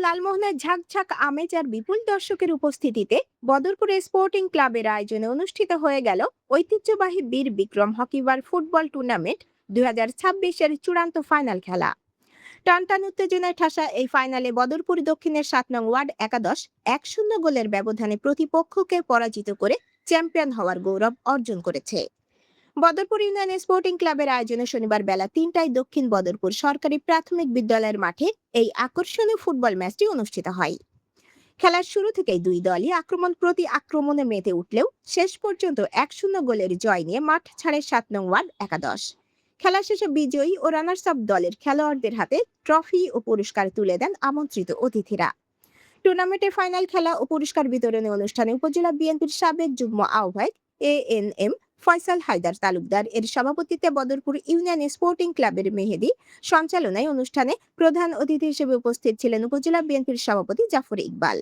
লালমোহনের ঝাঁকঝাঁক আমেজ আর বিপুল দর্শকের উপস্থিতিতে বদরপুর স্পোর্টিং ক্লাবের আয়োজনে অনুষ্ঠিত হয়ে গেল ঐতিহ্যবাহী বীর বিক্রম হকিবার ফুটবল টুর্নামেন্ট 2026-এর চূড়ান্ত ফাইনাল খেলা। টানটান উত্তেজনায় ঠাসা এই ফাইনালে বদরপুর দক্ষিণের 7 নং ওয়ার্ড একাদশ 1-0 গোলের ব্যবধানে প্রতিপক্ষকে পরাজিত করে চ্যাম্পিয়ন হওয়ার গৌরব অর্জন করেছে। বদরপুর ইউনিয়ন স্পোর্টিং ক্লাবের আয়োজনে শনিবার বেলা 3টায় দক্ষিণ বদরপুর সরকারি প্রাথমিক বিদ্যালয়ের মাঠে এই আকর্ষণীয় ফুটবল ম্যাচটি অনুষ্ঠিত হয়। খেলার শুরু থেকেই দুই দলই আক্রমণ প্রতি আক্রমণে মেতে উঠলেও শেষ পর্যন্ত 1-0 গোলের জয় নিয়ে মাঠ ছাড়ে 7 নং ওয়ার্ড একাদশ। খেলা শেষে বিজয়ী ও রানার্স আপ দলের খেলোয়াড়দের হাতে ট্রফি ও পুরস্কার তুলে দেন আমন্ত্রিত অতিথিরা। টুর্নামেন্টের ফাইনাল খেলা ও পুরস্কার বিতরণী অনুষ্ঠানে উপজেলা বিএনপির সাবেক যুগ্ম আহ্বায়ক ANM ফয়সাল হায়দার তালুকদার এর সভাপতিত্বে বদরপুর ইউনিয়ন স্পোর্টিং ক্লাবের মেহেদী সঞ্চালনায় অনুষ্ঠানে প্রধান অতিথি হিসেবে উপস্থিত ছিলেন উপজেলা বিএনপির সভাপতি জাফর ইকবাল।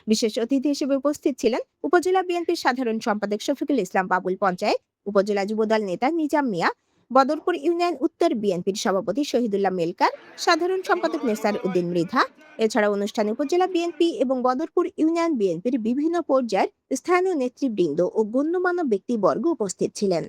বিশেষ অতিথি হিসেবে উপস্থিত ছিলেন উপজেলা বিএনপির সাধারণ সম্পাদক শফিকুল ইসলাম বাবুল পঞ্চায়েত, উপজেলা যুবদল নেতা নিজাম মিয়া, বদরপুর ইউনিয়ন উত্তর বিএনপির সভাপতি শহীদুল্লাহ মেলকার, সাধারণ সম্পাদক নেসার উদ্দিন মৃধা। এছাড়া অনুষ্ঠানে উপজেলা বিএনপি এবং বদরপুর ইউনিয়ন বিএনপির বিভিন্ন পর্যায়ের স্থানীয় নেতৃবৃন্দ ও গণ্যমান্য ব্যক্তিবর্গ উপস্থিত ছিলেন।